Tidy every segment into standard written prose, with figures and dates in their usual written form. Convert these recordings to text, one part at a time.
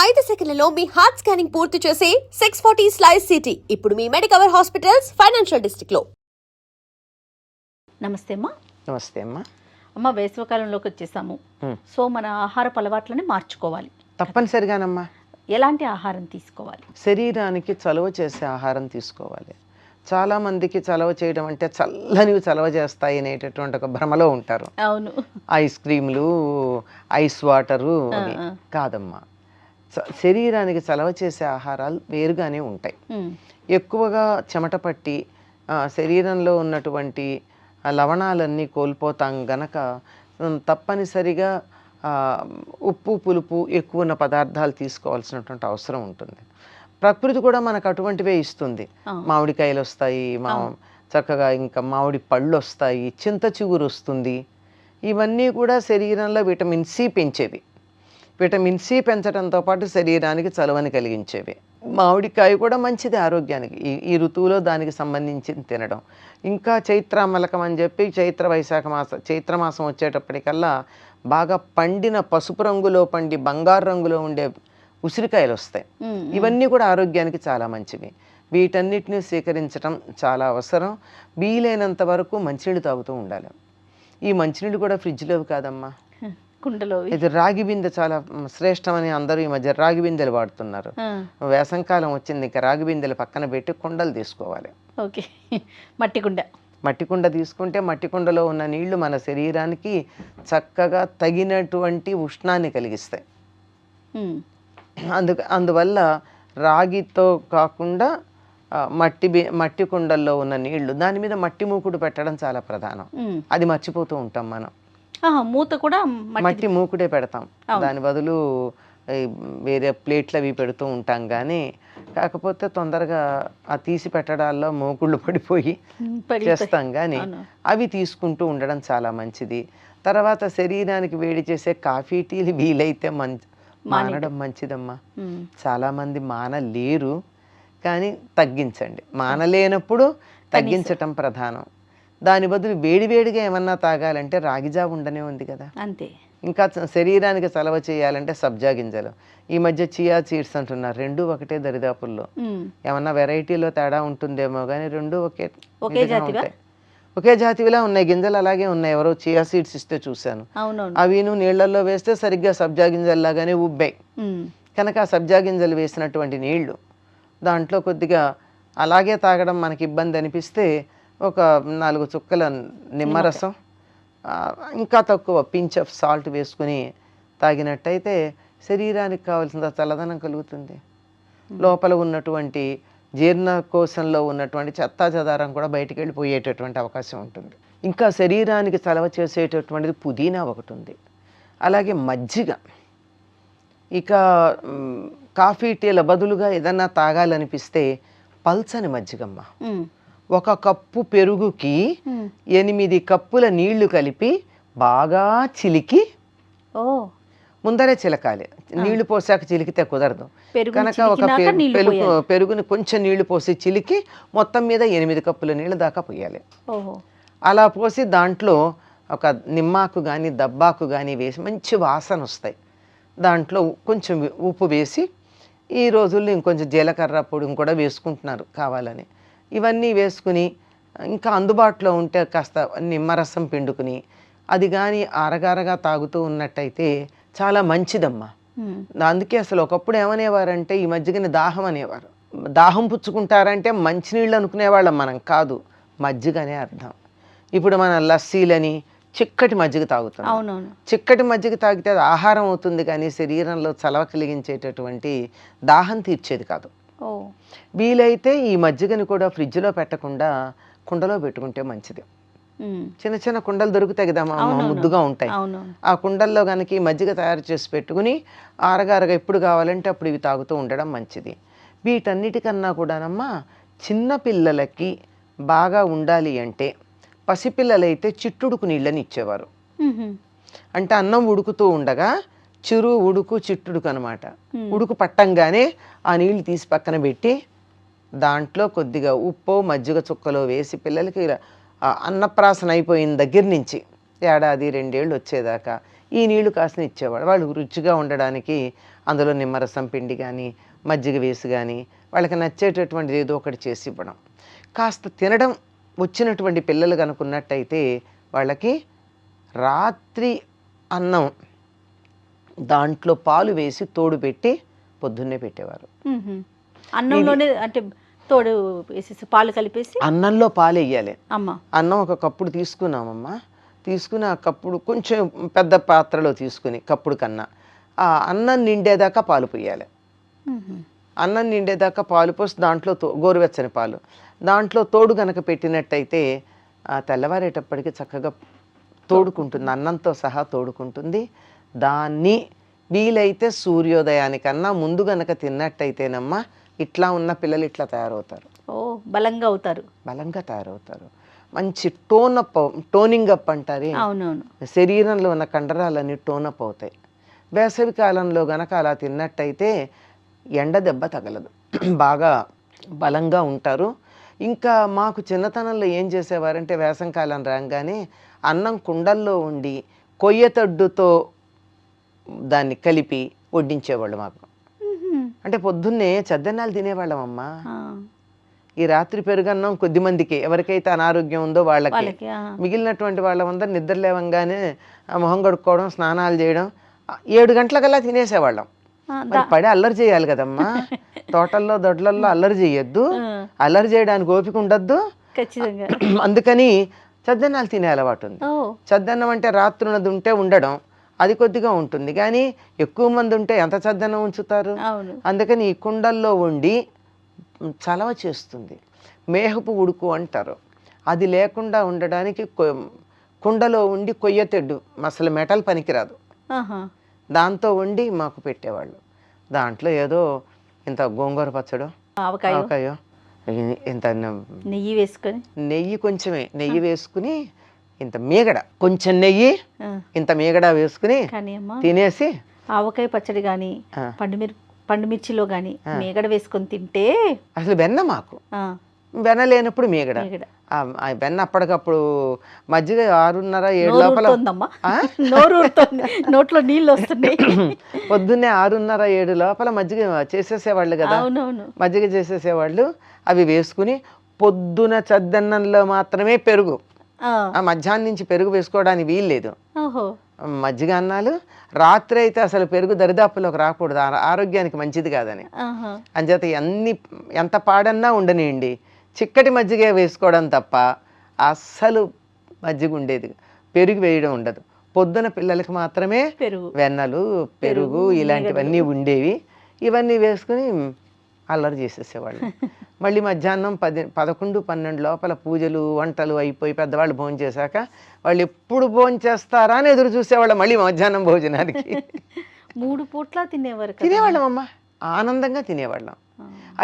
5 సెకన్లలో మీ heart scanning పూర్తి చేసి 640 స్లైస్ సిటీ ఇప్పుడు మీ మెడికవర్ హాస్పిటల్స్ ఫైనాన్షియల్ డిస్ట్రిక్ట్ లో. నమస్తే అమ్మా. నమస్తే అమ్మా. అమ్మ, వేసవికాలంలోకి వచ్చేసాము. సో మన ఆహారపు అలవాట్లని మార్చుకోవాలి తప్పనిసరిగానమ్మా. ఎలాంటి ఆహారం తీసుకోవాలి? శరీరానికి చలవ చేసే ఆహారం తీసుకోవాలి. చాలామందికి చలవ చేయడం అంటే చల్లనివి చలవ చేస్తాయి అనేటటువంటి ఒక భ్రమలో ఉంటారు. అవును, ఐస్ క్రీములు, ఐస్ వాటరు కాదమ్మా. శరీరానికి చలవ చేసే ఆహారాలు వేరుగానే ఉంటాయి. ఎక్కువగా చెమట పట్టి శరీరంలో ఉన్నటువంటి లవణాలన్నీ కోల్పోతాం గనక తప్పనిసరిగా ఉప్పు పులుపు ఎక్కువ ఉన్న పదార్థాలు తీసుకోవాల్సినటువంటి అవసరం ఉంటుంది. ప్రకృతి కూడా మనకు అటువంటివే ఇస్తుంది. మామిడికాయలు వస్తాయి, చక్కగా ఇంకా మామిడి పళ్ళు వస్తాయి, చింత చిగురు వస్తుంది. ఇవన్నీ కూడా శరీరంలో విటమిన్ సి పెంచేవి. విటమిన్ సి పెంచడంతో పాటు శరీరానికి చలవని కలిగించేవి. మామిడికాయ కూడా మంచిది ఆరోగ్యానికి. ఈ ఋతువులో దానికి సంబంధించి తినడం. ఇంకా చైత్రామలకం అని చెప్పి చైత్రమాసం వచ్చేటప్పటికల్లా బాగా పండిన పసుపు రంగులో పండి బంగారు రంగులో ఉండే ఉసిరికాయలు వస్తాయి. ఇవన్నీ కూడా ఆరోగ్యానికి చాలా మంచివి. వీటన్నిటిని స్వీకరించడం చాలా అవసరం. వీలైనంత వరకు మంచినీళ్ళు తాగుతూ ఉండాలి. ఈ మంచినీళ్ళు కూడా ఫ్రిడ్జ్లోవి కాదమ్మా, కుండలో. ఇది రాగి బిందె చాలా శ్రేష్టమని అందరూ ఈ మధ్య రాగి బిందెలు వాడుతున్నారు. వేసంకాలం వచ్చింది, ఇంకా రాగి బిందెలు పక్కన పెట్టి కుండలు తీసుకోవాలి. ఓకే, మట్టి కుండ తీసుకుంటే మట్టి కుండలో ఉన్న నీళ్లు మన శరీరానికి చక్కగా తగినటువంటి ఉష్ణాన్ని కలిగిస్తాయి. అందువల్ల రాగితో కాకుండా మట్టి కుండల్లో ఉన్న నీళ్లు, దాని మీద మట్టి మూకుడు పెట్టడం చాలా ప్రధానం. అది మర్చిపోతూ ఉంటాం మనం. మూత కూడా మట్టి మూకుడే పెడతాం, దాని బదులు వేరే ప్లేట్లు అవి పెడుతూ ఉంటాం. కానీ కాకపోతే తొందరగా ఆ తీసి పెట్టడాల్లో మూకుళ్ళు పడిపోయి చేస్తాం. కానీ అవి తీసుకుంటూ ఉండడం చాలా మంచిది. తర్వాత శరీరానికి వేడి చేసే కాఫీ టీలు వీలైతే మానడం మంచిదమ్మా. చాలామంది మానలేరు, కానీ తగ్గించండి. మానలేనప్పుడు తగ్గించటం ప్రధానం. దాని బదులు వేడివేడిగా ఏమన్నా తాగాలంటే రాగిజావ ఉండనే ఉంది కదా, అంతే. ఇంకా శరీరానికి చలవ చేయాలంటే సబ్జా గింజలు. ఈ మధ్య చియా సీడ్స్ అంటున్నారు. రెండు ఒకటే దరిదాపుల్లో. ఏమన్నా వెరైటీలో తేడా ఉంటుందేమో కానీ రెండు ఒకే జాతివిలా ఉన్నాయి. గింజలు అలాగే ఉన్నాయి. ఎవరో చియా సీడ్స్ ఇస్తే చూశాను. అవిను నీళ్లలో వేస్తే సరిగ్గా సబ్జా గింజల్లాగానే ఉబ్బాయి. కనుక ఆ సబ్జా గింజలు వేసినటువంటి నీళ్లు దాంట్లో కొద్దిగా అలాగే తాగడం మనకి ఇబ్బంది అనిపిస్తే ఒక 4 చుక్కల నిమ్మరసం, ఇంకా తక్కువ పించ్ ఆఫ్ సాల్ట్ వేసుకుని తాగినట్టయితే శరీరానికి కావాల్సిన చల్లదనం కలుగుతుంది. లోపల ఉన్నటువంటి జీర్ణకోశంలో ఉన్నటువంటి చెత్తా చెదారం కూడా బయటికి వెళ్ళిపోయేటటువంటి అవకాశం ఉంటుంది. ఇంకా శరీరానికి చలవ చేసేటటువంటిది పుదీనా ఒకటి ఉంది. అలాగే మజ్జిగ. ఇక కాఫీ టీల బదులుగా ఏదన్నా తాగాలనిపిస్తే పల్చని మజ్జిగమ్మ. 1 కప్పు పెరుగుకి 8 కప్పుల నీళ్లు కలిపి బాగా చిలికి, ముందరే చిలకాలి. నీళ్లు పోసాక చిలికితే కుదరదు కనుక ఒక పెరుగుని కొంచెం నీళ్లు పోసి చిలికి మొత్తం మీద 8 కప్పుల నీళ్ళు దాకా పోయాలి. అలా పోసి దాంట్లో ఒక నిమ్మాకు కానీ దబ్బాకు కానీ వేసి మంచి వాసన వస్తాయి. దాంట్లో కొంచెం ఉప్పు వేసి, ఈ రోజుల్లో ఇంకొంచెం జీలకర్ర పొడి కూడా వేసుకుంటున్నారు కావాలని. ఇవన్నీ వేసుకుని ఇంకా అందుబాటులో ఉంటే కాస్త నిమ్మరసం పిండుకుని అది కానీ అరగరగా తాగుతూ ఉన్నట్టయితే చాలా మంచిదమ్మా. అందుకే అసలు ఒకప్పుడు ఏమనేవారంటే ఈ మజ్జిగని దాహం అనేవారు. దాహం పుచ్చుకుంటారంటే మంచినీళ్ళు అనుకునేవాళ్ళం మనం, కాదు మజ్జిగనే అర్థం. ఇప్పుడు మన లస్సీలని చిక్కటి మజ్జిగ తాగుతాం. చిక్కటి మజ్జిగ తాగితే అది ఆహారం అవుతుంది, కానీ శరీరంలో చలవ కలిగించేటటువంటి దాహం తీర్చేది కాదు. వీలైతే ఈ మజ్జిగని కూడా ఫ్రిడ్జ్లో పెట్టకుండా కుండలో పెట్టుకుంటే మంచిది. చిన్న చిన్న కుండలు దొరుకుతాయి కదా, ముద్దుగా ఉంటాయి. ఆ కుండల్లో కనుక ఈ మజ్జిగ తయారు చేసి పెట్టుకుని ఆరగారగా ఎప్పుడు కావాలంటే అప్పుడు ఇవి తాగుతూ ఉండడం మంచిది. వీటన్నిటికన్నా కూడానమ్మా చిన్న పిల్లలకి బాగా ఉండాలి అంటే, పసిపిల్లలైతే చిట్టుడుకు నీళ్ళని ఇచ్చేవారు. అంటే అన్నం ఉడుకుతూ ఉండగా ఉడుకు చిట్టుడుకు అనమాట. ఉడుకు పట్టంగానే ఆ నీళ్లు తీసి పక్కన పెట్టి దాంట్లో కొద్దిగా ఉప్పు మజ్జిగ చుక్కలో వేసి పిల్లలకి అన్నప్రాసన అయిపోయిన దగ్గర నుంచి 1-2 ఏళ్ళు వచ్చేదాకా ఈ నీళ్లు కాసిన ఇచ్చేవాడు. వాళ్ళు రుచిగా ఉండడానికి అందులో నిమ్మరసం పిండి కానీ మజ్జిగ వేసి కానీ వాళ్ళకి నచ్చేటటువంటిది ఏదో ఒకటి చేసి ఇవ్వడం. కాస్త తినడం వచ్చినటువంటి పిల్లలు కనుకున్నట్టయితే వాళ్ళకి రాత్రి అన్నం దాంట్లో పాలు వేసి తోడు పెట్టి పొద్దున్నే పెట్టేవారు. అన్నంలోనే అంటే తోడు వేసేసి పాలు కలిపేసి అన్నంలో పాలు వేయాలి. అమ్మ అన్నం ఒక కప్పుడు తీసుకున్నామమ్మా, తీసుకుని ఆ కప్పుడు కొంచెం పెద్ద పాత్రలో తీసుకుని కప్పుడు కన్నా ఆ అన్నం నిండేదాకా పాలు పోయాలి. అన్నం నిండేదాకా పాలు పోసి దాంట్లో గోరువెచ్చని పాలు దాంట్లో తోడు కనుక పెట్టినట్టయితే ఆ తెల్లవారేటప్పటికి చక్కగా తోడుకుంటుంది, అన్నంతో సహా తోడుకుంటుంది. దాన్ని వీలైతే సూర్యోదయానికన్నా ముందు గనక తిన్నట్టయితేనమ్మా ఇట్లా ఉన్న పిల్లలు ఇట్లా తయారవుతారు. ఓ బలంగా అవుతారు, బలంగా తయారవుతారు. మంచి టోనింగ్ అప్ అంటారే, అవునవును, శరీరంలో ఉన్న కండరాలన్నీ టోనప్ అవుతాయి. వేసవి కాలంలో గనక అలా తిన్నట్టయితే ఎండ దెబ్బ తగలదు, బాగా బలంగా ఉంటారు. ఇంకా మాకు చిన్నతనంలో ఏం చేసేవారంటే వేసవికాలం రాగానే అన్నం కుండల్లో ఉండి కొయ్యతడ్డుతో దాన్ని కలిపి వడ్డించేవాళ్ళు మాకు. అంటే పొద్దున్నే చద్దన్నాలు తినేవాళ్ళం అమ్మా. ఈ రాత్రి పెరుగన్నం కొద్ది మందికి, ఎవరికైతే అనారోగ్యం ఉందో వాళ్ళకి. మిగిలినటువంటి వాళ్ళందరూ నిద్ర లేవంగానే మొహం కడుక్కోవడం, స్నానాలు చేయడం, 7 గంటలకల్లా తినేసేవాళ్ళం. మరి పడి అల్లరి చేయాలి కదమ్మా, తోటల్లో దొడ్లల్లో అల్లరి చేయొద్దు, అల్లరి చేయడానికి ఓపిక ఉండద్దు. అందుకని చద్దన్నాలు తినే అలవాటు ఉంది. చద్దన్నం అంటే రాత్రున్నది ఉంటే ఉండడం, అది కొద్దిగా ఉంటుంది, కానీ ఎక్కువ మంది ఉంటే ఎంత చద్దన్నం ఉంచుతారు. అందుకని ఈ కుండల్లో వండి చలవ చేస్తుంది. మేహపు ఉడుకు అంటారు, అది లేకుండా ఉండడానికి కుండలో ఉండి కొయ్యతెడ్డు, అసలు మెటల్ పనికిరాదు, దాంతో వండి మాకు పెట్టేవాళ్ళు. దాంట్లో ఏదో ఇంత గోంగూర పచ్చడో ఆవకాయో ఇంత నెయ్యి వేసుకొని, నెయ్యి కొంచెమే నెయ్యి వేసుకుని, ఇంత మీగడ కొంచెం నెయ్యి ఇంత మీగడ వేసుకుని తినేసి, ఆవకాయ పచ్చడి కానీ పండుమిర్చిలో కానీ మీగడ వేసుకొని తింటే అసలు వెన్న మాకు వెన్న లేనప్పుడు మీగడ. వెన్న అప్పటికప్పుడు మజ్జిగ 6:30-7 లోపల నోట్లో నీళ్ళు వస్తున్నాయి. పొద్దున్నే 6:30-7 లోపల మజ్జిగ చేసేసేవాళ్ళు కదా, మజ్జిగ చేసేసేవాళ్ళు. అవి వేసుకుని పొద్దున చద్దన్నంలో మాత్రమే పెరుగు, మధ్యాహ్నం నుంచి పెరుగు వేసుకోవడానికి వీల్లేదు. మజ్జిగ అన్నాలు రాత్రి అయితే అసలు పెరుగు దరిదాపులోకి రాకూడదు, ఆరోగ్యానికి మంచిది కాదని. అంచేత ఎంత పాడన్నా ఉండనియండి, చిక్కటి మజ్జిగ వేసుకోవడం తప్ప అస్సలు మజ్జిగ ఉండేది, పెరుగు వేయడం ఉండదు. పొద్దున పిల్లలకి మాత్రమే వెన్నలు, పెరుగు ఇలాంటివన్నీ ఉండేవి. ఇవన్నీ వేసుకుని అల్లరి చేసేసేవాళ్ళు. మళ్ళీ మధ్యాహ్నం 11-12 లోపల పూజలు వంటలు అయిపోయి పెద్దవాళ్ళు భోజనం చేశాక వాళ్ళు ఎప్పుడు భోజనం చేస్తారా అని ఎదురు చూసేవాళ్ళం. మళ్ళీ మధ్యాహ్నం భోజనానికి 3 పూట్ల తినేవాళ్ళం అమ్మ, ఆనందంగా తినేవాళ్ళం.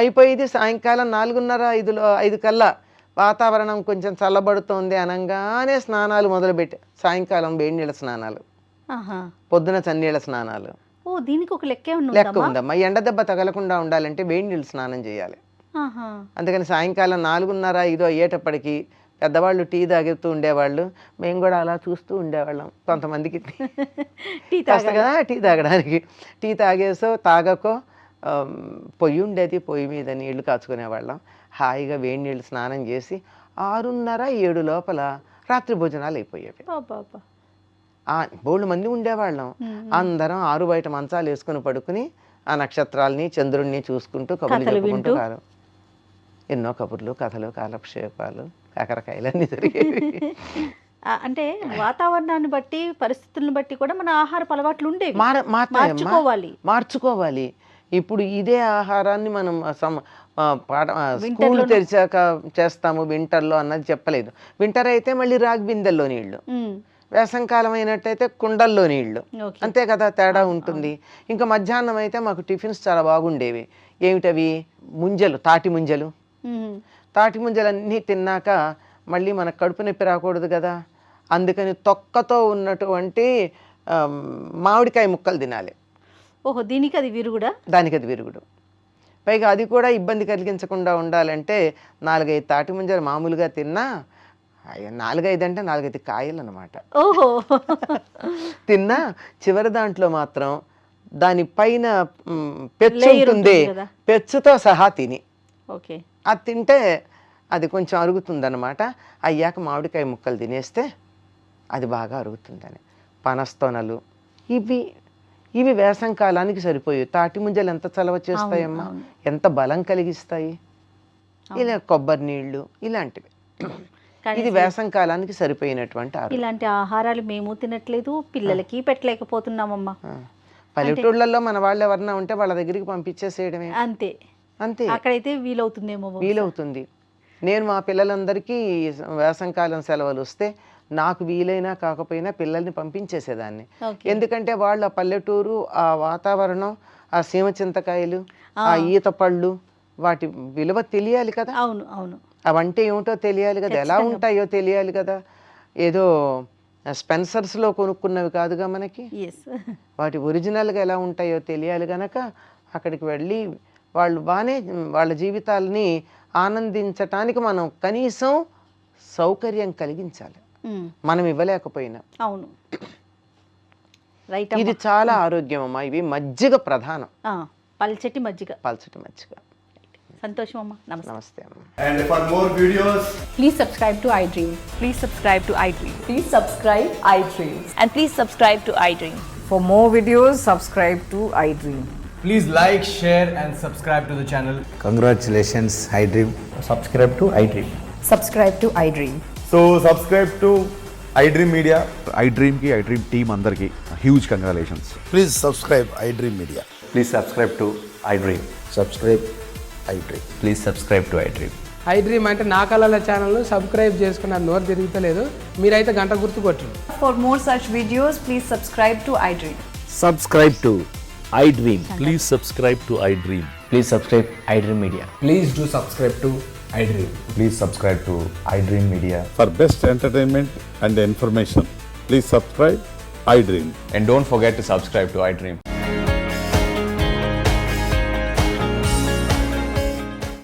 అయిపోయింది సాయంకాలం 4:30-5 కల్లా వాతావరణం కొంచెం చల్లబడుతోంది అనగానే స్నానాలు మొదలుపెట్టి, సాయంకాలం వేడి నీళ్ళ స్నానాలు, పొద్దున చన్నీళ్ళ స్నానాలు. దీనికి ఒక లెక్క ఉందమ్మా. ఎండ దెబ్బ తగలకుండా ఉండాలంటే వేడి నీళ్ళు స్నానం చేయాలి. అందుకని సాయంకాలం 4:30-5 అయ్యేటప్పటికి పెద్దవాళ్ళు టీ తాగుతూ ఉండేవాళ్ళు, మేము కూడా అలా చూస్తూ ఉండేవాళ్ళం. కొంతమందికి కదా టీ తాగడానికి, టీ తాగేసో తాగకో పొయ్యి ఉండేది, పొయ్యి మీద నీళ్లు కాచుకునేవాళ్ళం. హాయిగా వేడి నీళ్ళు స్నానం చేసి 6:30-7 లోపల రాత్రి భోజనాలు అయిపోయేవి. బోళ్ళు మంది ఉండేవాళ్ళం. అందరం ఆరు బయట మంచాలు వేసుకుని పడుకుని ఆ నక్షత్రాలని చంద్రుడిని చూసుకుంటూ కబుర్లు చెప్పుకుంటూ ఎన్నో కబుర్లు, కథలు, కాలక్షేపాలు, కాకరకాయలన్నీ జరిగేవి. అంటే వాతావరణాన్ని బట్టి, పరిస్థితులను బట్టి కూడా మన ఆహారపు అలవాట్లు ఉండేవి, మార్చుకోవాలి. ఇప్పుడు ఇదే ఆహారాన్ని మనం స్కూల్ తెరిచాక చేస్తాము వింటర్లో అన్నది చెప్పలేదు. వింటర్ అయితే మళ్ళీ రాగి బిందెల్లో నీళ్లు, వేసంకాలం అయినట్టయితే కుండల్లో నీళ్లు, అంతే కదా, తేడా ఉంటుంది. ఇంకా మధ్యాహ్నం అయితే మాకు టిఫిన్స్ చాలా బాగుండేవి. ఏమిటవి? ముంజలు, తాటి ముంజలు. తాటి ముంజలన్నీ తిన్నాక మళ్ళీ మనకు కడుపు నొప్పి రాకూడదు కదా, అందుకని తొక్కతో ఉన్నటువంటి మామిడికాయ ముక్కలు తినాలి. దీనికి అది విరుగుడా? దానికి అది విరుగుడు. పైగా అది కూడా ఇబ్బంది కలిగించకుండా ఉండాలంటే 4-5 తాటి ముంజలు మామూలుగా తిన్నా అయ్యో 4-5 అంటే 4-5 కాయలు అనమాట. ఓహో తిన్నా చివరి దాంట్లో మాత్రం దాని పైన పెచ్చు Layer ఉంటుంది, ఉంటుంది కదా. పెచ్చుతో సహా తిని ఓకే. అది తింటే అది కొంచెం అరుగుతుందన్నమాట. అయ్యాక మామిడికాయ ముక్కలు తినేస్తే అది బాగా అరుగుతుందని. పనస్తొనలు ఇవి వేసంకాలానికి సరిపోయి. తాటి ముంజలు ఎంత చలవ చేస్తాయమ్మా, ఎంత బలం కలిగిస్తాయి. ఇలా కొబ్బరి నీళ్ళు ఇలాంటివి. ఇది వేసంకాలానికి సరిపోయినటువంటి ఆహారం. ఇలాంటి ఆహారాలు మేము తినట్లేదు, పిల్లలకి పెట్టలేకపోతున్నామమ్మా. పల్లెటూళ్ళల్లో మన వాళ్ళు ఎవరన్నా ఉంటే వాళ్ళ దగ్గరికి పంపించేసేయడమే. అంతే అంతే, అక్కడైతే వీలవుతుందేమో. వీలవుతుంది. నేను మా పిల్లలందరికీ వేసంకాలం సెలవులు వస్తే నాకు వీలైనా కాకపోయినా పిల్లల్ని పంపించేసేదాన్ని. ఎందుకంటే వాళ్ళ పల్లెటూరు, ఆ వాతావరణం, ఆ సీమ చింతకాయలు, ఆ ఈత పళ్ళు, వాటి విలువ తెలియాలి కదా. అవును అవును. అవంటే ఏమిటో తెలియాలి కదా, ఎలా ఉంటాయో తెలియాలి కదా. ఏదో స్పెన్సర్స్లో కొనుక్కున్నవి కాదుగా మనకి. వాటి ఒరిజినల్గా ఎలా ఉంటాయో తెలియాలి కనుక అక్కడికి వెళ్ళి వాళ్ళు బాగానే వాళ్ళ జీవితాలని ఆనందించటానికి మనం కనీసం సౌకర్యం కలిగించాలి, మనం ఇవ్వలేకపోయినా. అవును, రైట్. ఇది చాలా ఆరోగ్యం అమ్మా. ఇవి మజ్జిగ ప్రధానం, పల్చటి మజ్జిగ. పల్చటి మజ్జిగ. సంతోషం అమ్మా. నమస్తే అమ్మా. And for more videos, Please subscribe to iDream. Please subscribe to iDream. Please subscribe iDream. And please subscribe to iDream. For more videos, subscribe to iDream. please like, share and subscribe to the channel. Congratulations, iDream. Subscribe to iDream. Subscribe to iDream. So subscribe to iDream Media. iDream ki iDream team andarki huge congratulations. Please subscribe iDream Media. Please subscribe to iDream. Subscribe iDream. Please subscribe to iDream. iDream అంటే నా కళల ఛానల్ను subscribe చేసుకున్నారు, నోరు తిరుగుతలేదు. మీరైతే గంట గుర్తు కొట్టండి. For more such videos, please subscribe to iDream. Subscribe to iDream. Please subscribe to iDream. Please subscribe iDream Media. Please do subscribe to iDream. Please subscribe to iDream Media. For best entertainment and information, please subscribe iDream. And don't forget to subscribe to iDream.